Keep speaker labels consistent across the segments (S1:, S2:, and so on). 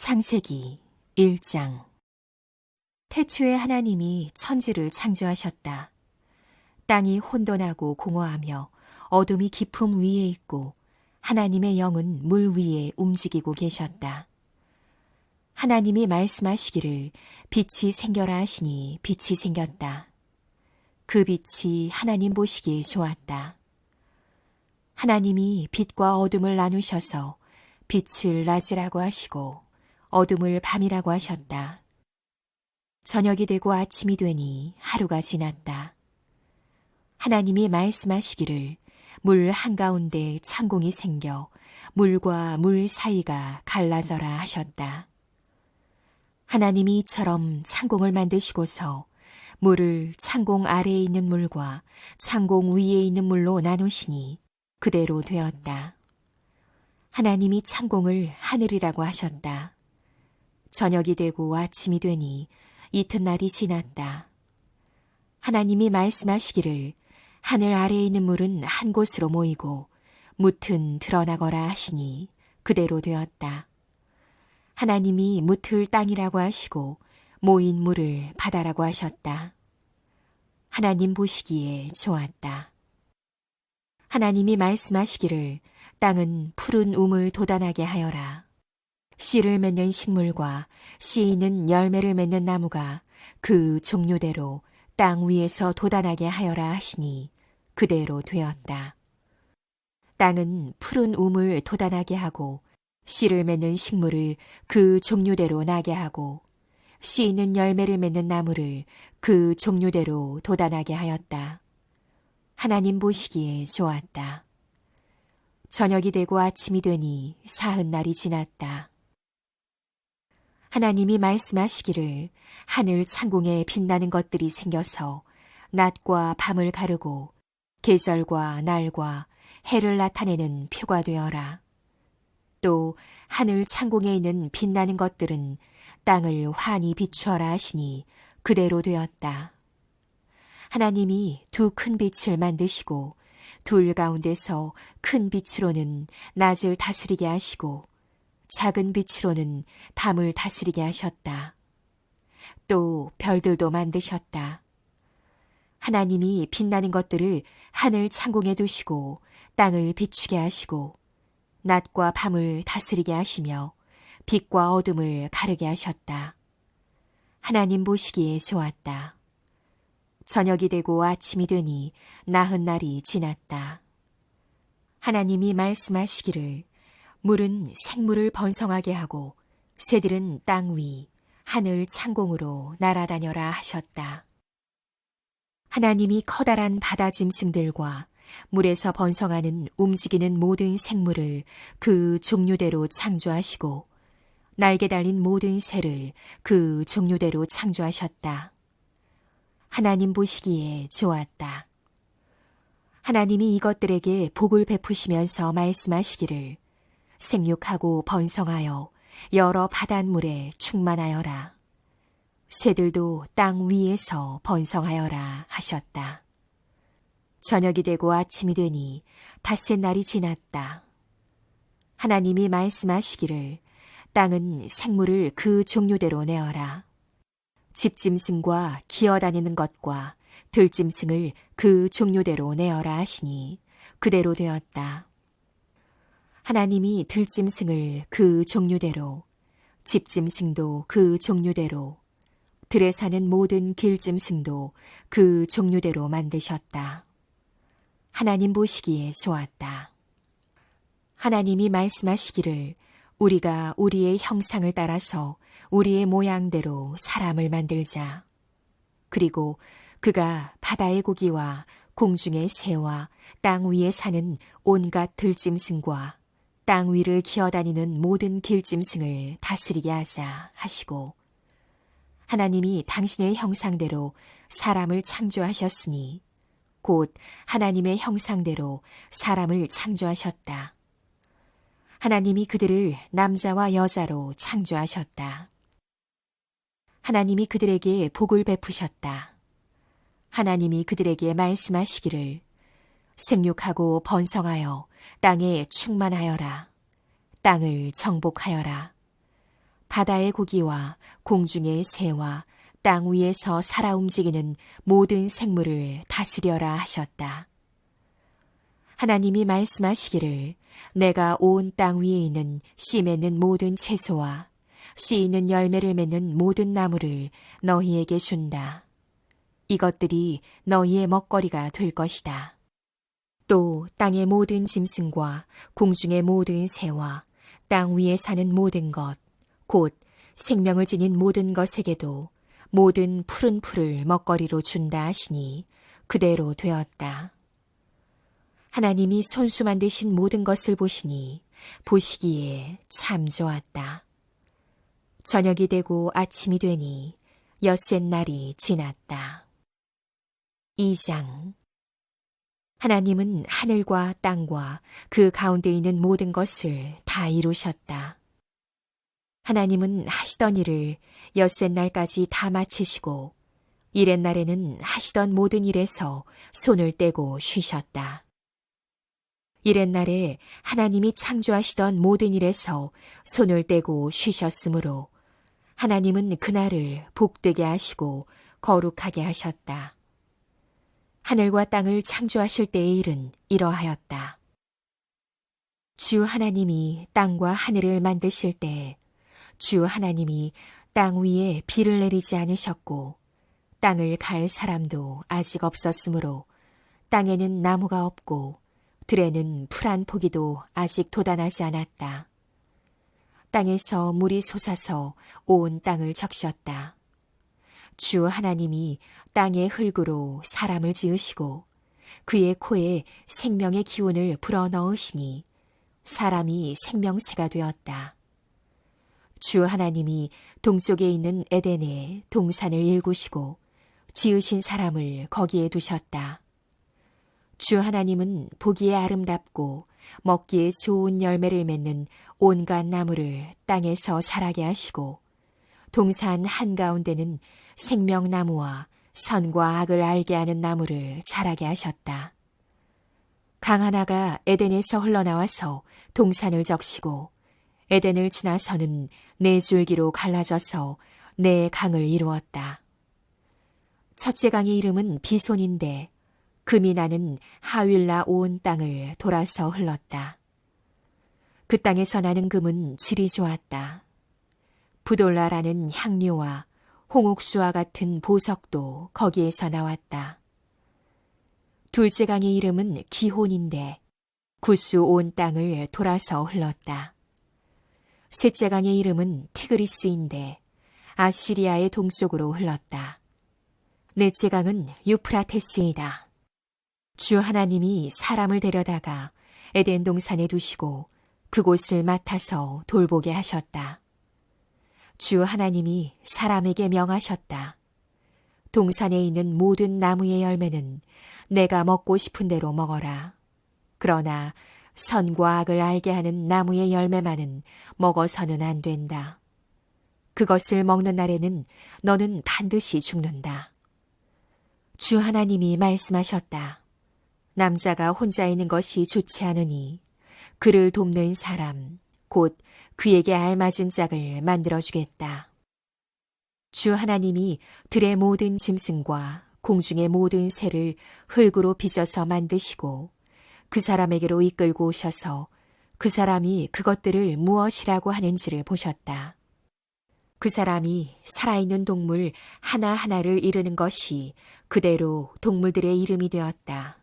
S1: 창세기 1장. 태초에 하나님이 천지를 창조하셨다. 땅이 혼돈하고 공허하며 어둠이 깊음 위에 있고 하나님의 영은 물 위에 움직이고 계셨다. 하나님이 말씀하시기를 빛이 생겨라 하시니 빛이 생겼다. 그 빛이 하나님 보시기에 좋았다. 하나님이 빛과 어둠을 나누셔서 빛을 낮이라고 하시고 어둠을 밤이라고 하셨다. 저녁이 되고 아침이 되니 하루가 지났다. 하나님이 말씀하시기를 물 한가운데 창공이 생겨 물과 물 사이가 갈라져라 하셨다. 하나님이 이처럼 창공을 만드시고서 물을 창공 아래에 있는 물과 창공 위에 있는 물로 나누시니 그대로 되었다. 하나님이 창공을 하늘이라고 하셨다. 저녁이 되고 아침이 되니 이튿날이 지났다. 하나님이 말씀하시기를 하늘 아래에 있는 물은 한 곳으로 모이고 뭇은 드러나거라 하시니 그대로 되었다. 하나님이 뭇을 땅이라고 하시고 모인 물을 바다라고 하셨다. 하나님 보시기에 좋았다. 하나님이 말씀하시기를 땅은 푸른 우물 돋아나게 하여라. 씨를 맺는 식물과 씨 있는 열매를 맺는 나무가 그 종류대로 땅 위에서 돋아나게 하여라 하시니 그대로 되었다. 땅은 푸른 우물 돋아나게 하고 씨를 맺는 식물을 그 종류대로 나게 하고 씨 있는 열매를 맺는 나무를 그 종류대로 돋아나게 하였다. 하나님 보시기에 좋았다. 저녁이 되고 아침이 되니 사흔날이 지났다. 하나님이 말씀하시기를 하늘 창공에 빛나는 것들이 생겨서 낮과 밤을 가르고 계절과 날과 해를 나타내는 표가 되어라. 또 하늘 창공에 있는 빛나는 것들은 땅을 환히 비추어라 하시니 그대로 되었다. 하나님이 두 큰 빛을 만드시고 둘 가운데서 큰 빛으로는 낮을 다스리게 하시고 작은 빛으로는 밤을 다스리게 하셨다. 또 별들도 만드셨다. 하나님이 빛나는 것들을 하늘 창공에 두시고 땅을 비추게 하시고 낮과 밤을 다스리게 하시며 빛과 어둠을 가르게 하셨다. 하나님 보시기에 좋았다. 저녁이 되고 아침이 되니 나흔날이 지났다. 하나님이 말씀하시기를 물은 생물을 번성하게 하고 새들은 땅 위, 하늘 창공으로 날아다녀라 하셨다. 하나님이 커다란 바다 짐승들과 물에서 번성하는 움직이는 모든 생물을 그 종류대로 창조하시고 날개 달린 모든 새를 그 종류대로 창조하셨다. 하나님 보시기에 좋았다. 하나님이 이것들에게 복을 베푸시면서 말씀하시기를 생육하고 번성하여 여러 바닷물에 충만하여라. 새들도 땅 위에서 번성하여라 하셨다. 저녁이 되고 아침이 되니 닷새 날이 지났다. 하나님이 말씀하시기를 땅은 생물을 그 종류대로 내어라. 집짐승과 기어다니는 것과 들짐승을 그 종류대로 내어라 하시니 그대로 되었다. 하나님이 들짐승을 그 종류대로, 집짐승도 그 종류대로, 들에 사는 모든 길짐승도 그 종류대로 만드셨다. 하나님 보시기에 좋았다. 하나님이 말씀하시기를 우리가 우리의 형상을 따라서 우리의 모양대로 사람을 만들자. 그리고 그가 바다의 고기와 공중의 새와 땅 위에 사는 온갖 들짐승과 땅 위를 기어다니는 모든 길짐승을 다스리게 하자 하시고 하나님이 당신의 형상대로 사람을 창조하셨으니 곧 하나님의 형상대로 사람을 창조하셨다. 하나님이 그들을 남자와 여자로 창조하셨다. 하나님이 그들에게 복을 베푸셨다. 하나님이 그들에게 말씀하시기를 생육하고 번성하여 땅에 충만하여라. 땅을 정복하여라. 바다의 고기와 공중의 새와 땅 위에서 살아 움직이는 모든 생물을 다스려라 하셨다. 하나님이 말씀하시기를 내가 온 땅 위에 있는 씨 맺는 모든 채소와 씨 있는 열매를 맺는 모든 나무를 너희에게 준다. 이것들이 너희의 먹거리가 될 것이다. 또 땅의 모든 짐승과 공중의 모든 새와 땅 위에 사는 모든 것, 곧 생명을 지닌 모든 것에게도 모든 푸른 풀을 먹거리로 준다 하시니 그대로 되었다. 하나님이 손수 만드신 모든 것을 보시니 보시기에 참 좋았다. 저녁이 되고 아침이 되니 엿새 날이 지났다. 2장. 하나님은 하늘과 땅과 그 가운데 있는 모든 것을 다 이루셨다. 하나님은 하시던 일을 엿새 날까지 다 마치시고 이렛 날에는 하시던 모든 일에서 손을 떼고 쉬셨다. 이렛 날에 하나님이 창조하시던 모든 일에서 손을 떼고 쉬셨으므로 하나님은 그날을 복되게 하시고 거룩하게 하셨다. 하늘과 땅을 창조하실 때의 일은 이러하였다. 주 하나님이 땅과 하늘을 만드실 때 주 하나님이 땅 위에 비를 내리지 않으셨고 땅을 갈 사람도 아직 없었으므로 땅에는 나무가 없고 들에는 풀 한 포기도 아직 돋아나지 않았다. 땅에서 물이 솟아서 온 땅을 적셨다. 주 하나님이 땅의 흙으로 사람을 지으시고 그의 코에 생명의 기운을 불어넣으시니 사람이 생명체가 되었다. 주 하나님이 동쪽에 있는 에덴에 동산을 일구시고 지으신 사람을 거기에 두셨다. 주 하나님은 보기에 아름답고 먹기에 좋은 열매를 맺는 온갖 나무를 땅에서 자라게 하시고 동산 한가운데는 생명나무와 선과 악을 알게 하는 나무를 자라게 하셨다. 강 하나가 에덴에서 흘러나와서 동산을 적시고 에덴을 지나서는 네 줄기로 갈라져서 네 강을 이루었다. 첫째 강의 이름은 비손인데 금이 나는 하윌라 온 땅을 돌아서 흘렀다. 그 땅에서 나는 금은 질이 좋았다. 부돌라라는 향료와 홍옥수와 같은 보석도 거기에서 나왔다. 둘째 강의 이름은 기혼인데 구스 온 땅을 돌아서 흘렀다. 셋째 강의 이름은 티그리스인데 아시리아의 동쪽으로 흘렀다. 넷째 강은 유프라테스이다. 주 하나님이 사람을 데려다가 에덴 동산에 두시고 그곳을 맡아서 돌보게 하셨다. 주 하나님이 사람에게 명하셨다. 동산에 있는 모든 나무의 열매는 내가 먹고 싶은 대로 먹어라. 그러나 선과 악을 알게 하는 나무의 열매만은 먹어서는 안 된다. 그것을 먹는 날에는 너는 반드시 죽는다. 주 하나님이 말씀하셨다. 남자가 혼자 있는 것이 좋지 않으니 그를 돕는 사람, 곧 그에게 알맞은 짝을 만들어주겠다. 주 하나님이 들의 모든 짐승과 공중의 모든 새를 흙으로 빚어서 만드시고 그 사람에게로 이끌고 오셔서 그 사람이 그것들을 무엇이라고 하는지를 보셨다. 그 사람이 살아있는 동물 하나하나를 이르는 것이 그대로 동물들의 이름이 되었다.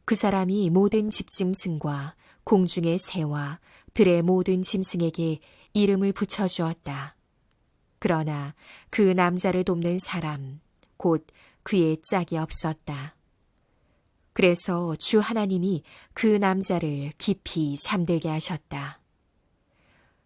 S1: 그 사람이 모든 집짐승과 공중의 새와 들의 모든 짐승에게 이름을 붙여주었다. 그러나 그 남자를 돕는 사람, 곧 그의 짝이 없었다. 그래서 주 하나님이 그 남자를 깊이 잠들게 하셨다.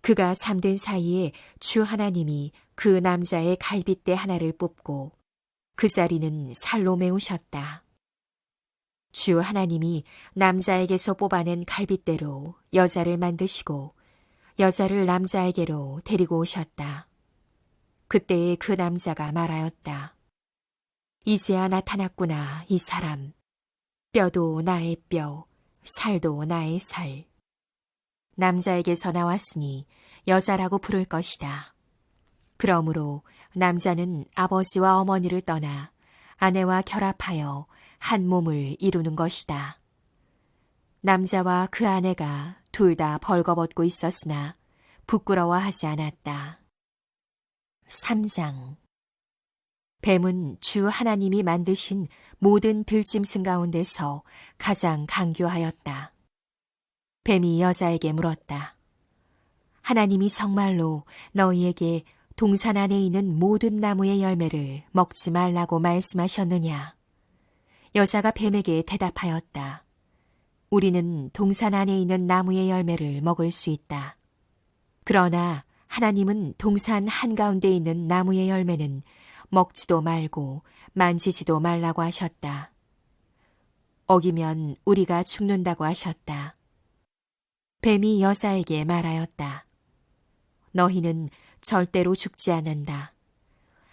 S1: 그가 잠든 사이에 주 하나님이 그 남자의 갈빗대 하나를 뽑고 그 자리는 살로 메우셨다. 주 하나님이 남자에게서 뽑아낸 갈빗대로 여자를 만드시고 여자를 남자에게로 데리고 오셨다. 그때에 그 남자가 말하였다. 이제야 나타났구나, 이 사람. 뼈도 나의 뼈, 살도 나의 살. 남자에게서 나왔으니 여자라고 부를 것이다. 그러므로 남자는 아버지와 어머니를 떠나 아내와 결합하여 한 몸을 이루는 것이다. 남자와 그 아내가 둘 다 벌거벗고 있었으나 부끄러워하지 않았다. 3장. 뱀은 주 하나님이 만드신 모든 들짐승 가운데서 가장 강교하였다. 뱀이 여자에게 물었다. 하나님이 정말로 너희에게 동산 안에 있는 모든 나무의 열매를 먹지 말라고 말씀하셨느냐? 여자가 뱀에게 대답하였다. 우리는 동산 안에 있는 나무의 열매를 먹을 수 있다. 그러나 하나님은 동산 한가운데 있는 나무의 열매는 먹지도 말고 만지지도 말라고 하셨다. 어기면 우리가 죽는다고 하셨다. 뱀이 여자에게 말하였다. 너희는 절대로 죽지 않는다.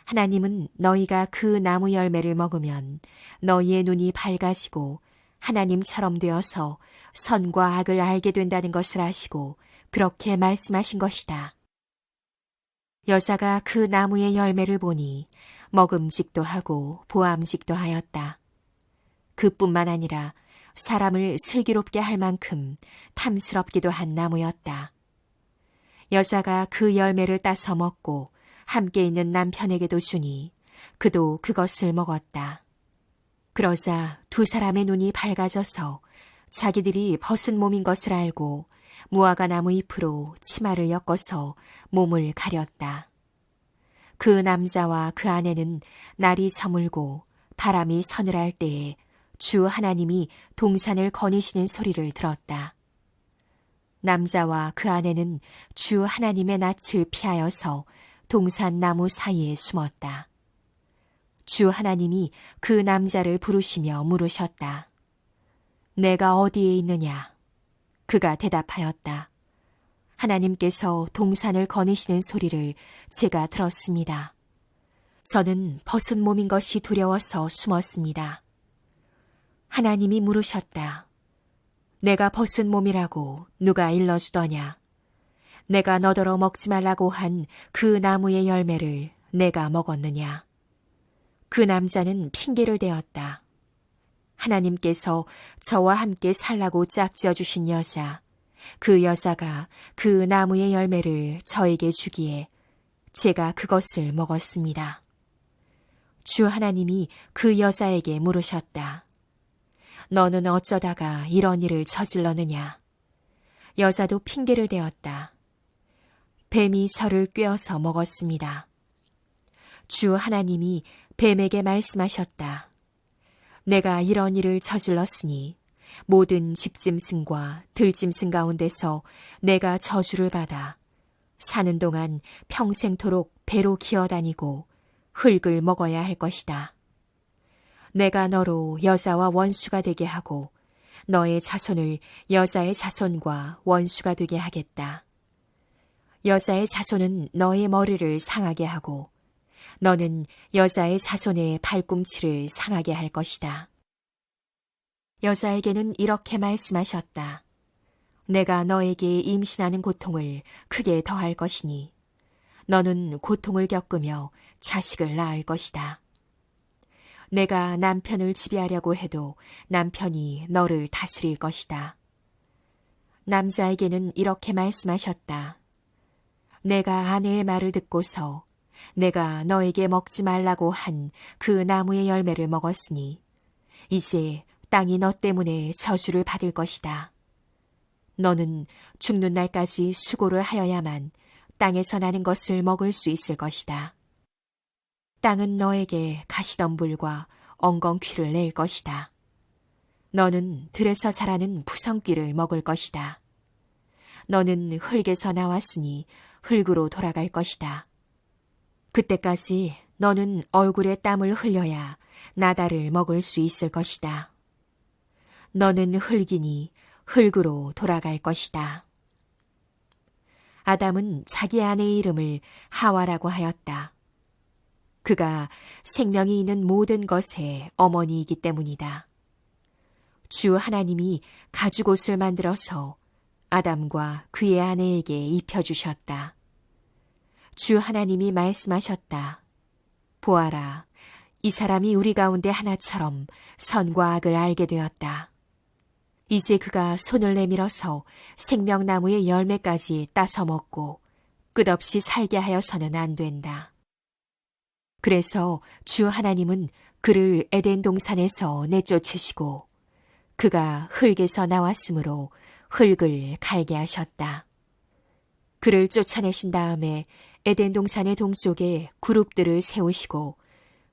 S1: 하나님은 너희가 그 나무 열매를 먹으면 너희의 눈이 밝아지고 하나님처럼 되어서 선과 악을 알게 된다는 것을 아시고 그렇게 말씀하신 것이다. 여자가 그 나무의 열매를 보니 먹음직도 하고 보암직도 하였다. 그뿐만 아니라 사람을 슬기롭게 할 만큼 탐스럽기도 한 나무였다. 여자가 그 열매를 따서 먹고 함께 있는 남편에게도 주니 그도 그것을 먹었다. 그러자 두 사람의 눈이 밝아져서 자기들이 벗은 몸인 것을 알고 무화과 나무 잎으로 치마를 엮어서 몸을 가렸다. 그 남자와 그 아내는 날이 저물고 바람이 서늘할 때에 주 하나님이 동산을 거니시는 소리를 들었다. 남자와 그 아내는 주 하나님의 낯을 피하여서 동산 나무 사이에 숨었다. 주 하나님이 그 남자를 부르시며 물으셨다. 내가 어디에 있느냐? 그가 대답하였다. 하나님께서 동산을 거니시는 소리를 제가 들었습니다. 저는 벗은 몸인 것이 두려워서 숨었습니다. 하나님이 물으셨다. 내가 벗은 몸이라고 누가 일러주더냐? 내가 너더러 먹지 말라고 한 그 나무의 열매를 내가 먹었느냐? 그 남자는 핑계를 대었다. 하나님께서 저와 함께 살라고 짝지어 주신 여자, 그 여자가 그 나무의 열매를 저에게 주기에 제가 그것을 먹었습니다. 주 하나님이 그 여자에게 물으셨다. 너는 어쩌다가 이런 일을 저질렀느냐? 여자도 핑계를 대었다. 뱀이 저를 꿰어서 먹었습니다. 주 하나님이 뱀에게 말씀하셨다. 내가 이런 일을 저질렀으니 모든 집짐승과 들짐승 가운데서 내가 저주를 받아 사는 동안 평생토록 배로 기어다니고 흙을 먹어야 할 것이다. 내가 너로 여자와 원수가 되게 하고 너의 자손을 여자의 자손과 원수가 되게 하겠다. 여자의 자손은 너의 머리를 상하게 하고 너는 여자의 자손의 발꿈치를 상하게 할 것이다. 여자에게는 이렇게 말씀하셨다. 내가 너에게 임신하는 고통을 크게 더할 것이니 너는 고통을 겪으며 자식을 낳을 것이다. 내가 남편을 지배하려고 해도 남편이 너를 다스릴 것이다. 남자에게는 이렇게 말씀하셨다. 내가 아내의 말을 듣고서 내가 너에게 먹지 말라고 한 그 나무의 열매를 먹었으니 이제 땅이 너 때문에 저주를 받을 것이다. 너는 죽는 날까지 수고를 하여야만 땅에서 나는 것을 먹을 수 있을 것이다. 땅은 너에게 가시덤불과 엉겅퀴를 낼 것이다. 너는 들에서 자라는 푸성귀를 먹을 것이다. 너는 흙에서 나왔으니 흙으로 돌아갈 것이다. 그때까지 너는 얼굴에 땀을 흘려야 나달을 먹을 수 있을 것이다. 너는 흙이니 흙으로 돌아갈 것이다. 아담은 자기 아내의 이름을 하와라고 하였다. 그가 생명이 있는 모든 것의 어머니이기 때문이다. 주 하나님이 가죽옷을 만들어서 아담과 그의 아내에게 입혀주셨다. 주 하나님이 말씀하셨다. 보아라, 이 사람이 우리 가운데 하나처럼 선과 악을 알게 되었다. 이제 그가 손을 내밀어서 생명나무의 열매까지 따서 먹고 끝없이 살게 하여서는 안 된다. 그래서 주 하나님은 그를 에덴 동산에서 내쫓으시고 그가 흙에서 나왔으므로 흙을 갈게 하셨다. 그를 쫓아내신 다음에 에덴 동산의 동쪽에 그룹들을 세우시고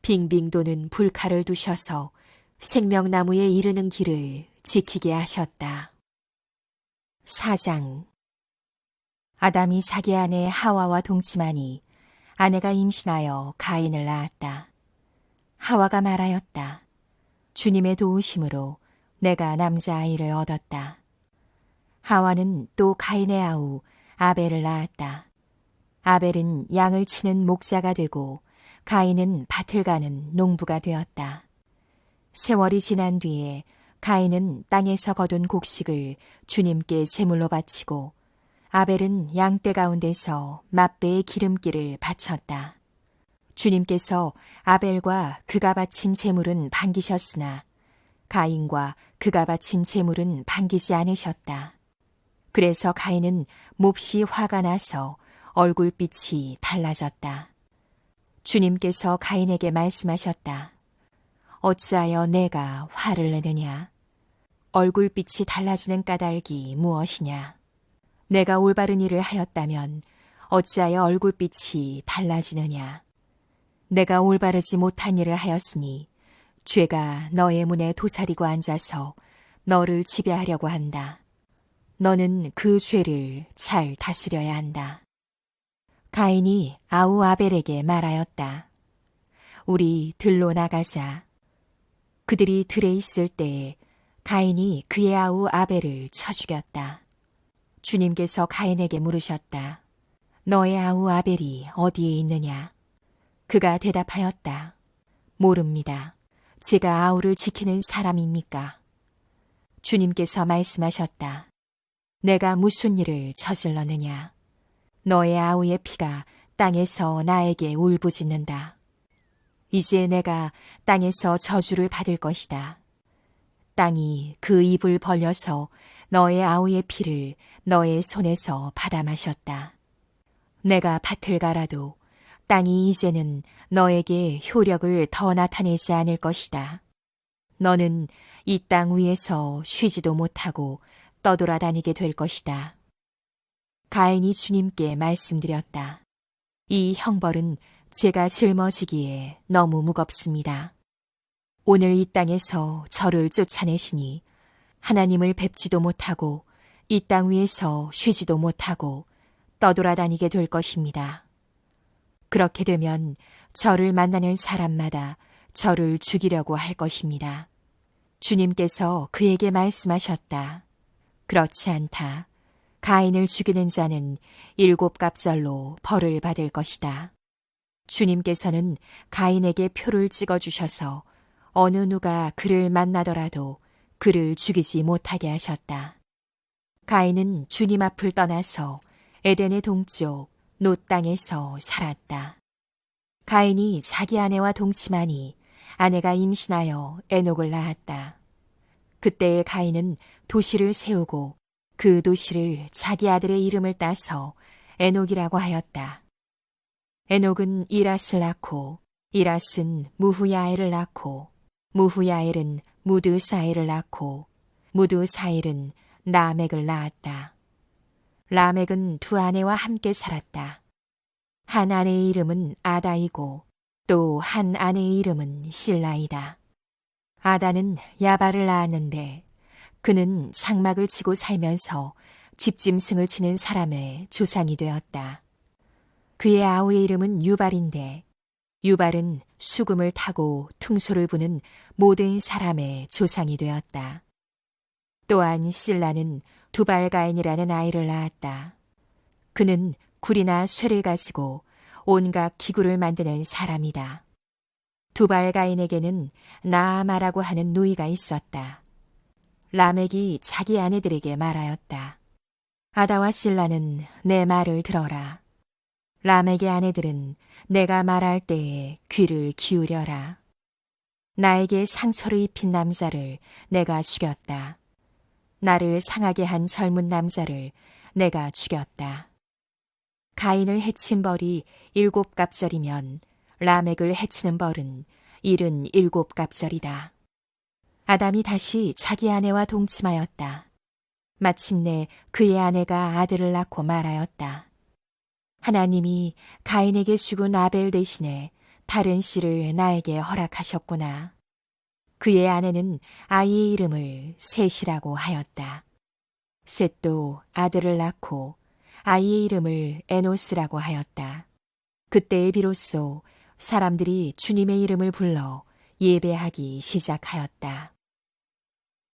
S1: 빙빙 도는 불칼을 두셔서 생명나무에 이르는 길을 지키게 하셨다. 4장. 아담이 자기 아내 하와와 동침하니 아내가 임신하여 가인을 낳았다. 하와가 말하였다. 주님의 도우심으로 내가 남자아이를 얻었다. 하와는 또 가인의 아우 아벨을 낳았다. 아벨은 양을 치는 목자가 되고 가인은 밭을 가는 농부가 되었다. 세월이 지난 뒤에 가인은 땅에서 거둔 곡식을 주님께 제물로 바치고 아벨은 양떼 가운데서 맛배의 기름기를 바쳤다. 주님께서 아벨과 그가 바친 제물은 반기셨으나 가인과 그가 바친 제물은 반기지 않으셨다. 그래서 가인은 몹시 화가 나서 얼굴빛이 달라졌다. 주님께서 가인에게 말씀하셨다. 어찌하여 내가 화를 내느냐? 얼굴빛이 달라지는 까닭이 무엇이냐? 내가 올바른 일을 하였다면 어찌하여 얼굴빛이 달라지느냐? 내가 올바르지 못한 일을 하였으니 죄가 너의 문에 도사리고 앉아서 너를 지배하려고 한다. 너는 그 죄를 잘 다스려야 한다. 가인이 아우 아벨에게 말하였다. 우리 들로 나가자. 그들이 들에 있을 때에 가인이 그의 아우 아벨을 쳐 죽였다. 주님께서 가인에게 물으셨다. 너의 아우 아벨이 어디에 있느냐? 그가 대답하였다. 모릅니다. 제가 아우를 지키는 사람입니까? 주님께서 말씀하셨다. 내가 무슨 일을 저질렀느냐? 너의 아우의 피가 땅에서 나에게 울부짖는다. 이제 내가 땅에서 저주를 받을 것이다. 땅이 그 입을 벌려서 너의 아우의 피를 너의 손에서 받아 마셨다. 내가 밭을 갈아도 땅이 이제는 너에게 효력을 더 나타내지 않을 것이다. 너는 이 땅 위에서 쉬지도 못하고 떠돌아다니게 될 것이다. 가인이 주님께 말씀드렸다. 이 형벌은 제가 짊어지기에 너무 무겁습니다. 오늘 이 땅에서 저를 쫓아내시니 하나님을 뵙지도 못하고 이 땅 위에서 쉬지도 못하고 떠돌아다니게 될 것입니다. 그렇게 되면 저를 만나는 사람마다 저를 죽이려고 할 것입니다. 주님께서 그에게 말씀하셨다. 그렇지 않다. 가인을 죽이는 자는 7갑절로 벌을 받을 것이다. 주님께서는 가인에게 표를 찍어주셔서 어느 누가 그를 만나더라도 그를 죽이지 못하게 하셨다. 가인은 주님 앞을 떠나서 에덴의 동쪽 놋 땅에서 살았다. 가인이 자기 아내와 동침하니 아내가 임신하여 에녹을 낳았다. 그때의 가인은 도시를 세우고 그 도시를 자기 아들의 이름을 따서 에녹이라고 하였다. 에녹은 이랏을 낳고 이랏은 무후야엘을 낳고 무후야엘은 무드사엘을 낳고 무드사엘은 라멕을 낳았다. 라멕은 두 아내와 함께 살았다. 한 아내의 이름은 아다이고 또 한 아내의 이름은 실라이다. 아다는 야발을 낳았는데 그는 장막을 치고 살면서 집짐승을 치는 사람의 조상이 되었다. 그의 아우의 이름은 유발인데 유발은 수금을 타고 퉁소를 부는 모든 사람의 조상이 되었다. 또한 실라는 두발가인이라는 아이를 낳았다. 그는 굴이나 쇠를 가지고 온갖 기구를 만드는 사람이다. 두발가인에게는 나아마라고 하는 누이가 있었다. 라멕이 자기 아내들에게 말하였다. 아다와 실라는 내 말을 들어라. 람에게 아내들은 내가 말할 때에 귀를 기울여라. 나에게 상처를 입힌 남자를 내가 죽였다. 나를 상하게 한 젊은 남자를 내가 죽였다. 가인을 해친 벌이 7갑절이면 라멕을 해치는 벌은 77갑절이다. 아담이 다시 자기 아내와 동침하였다. 마침내 그의 아내가 아들을 낳고 말하였다. 하나님이 가인에게 죽은 아벨 대신에 다른 씨를 나에게 허락하셨구나. 그의 아내는 아이의 이름을 셋이라고 하였다. 셋도 아들을 낳고 아이의 이름을 에노스라고 하였다. 그때에 비로소 사람들이 주님의 이름을 불러 예배하기 시작하였다.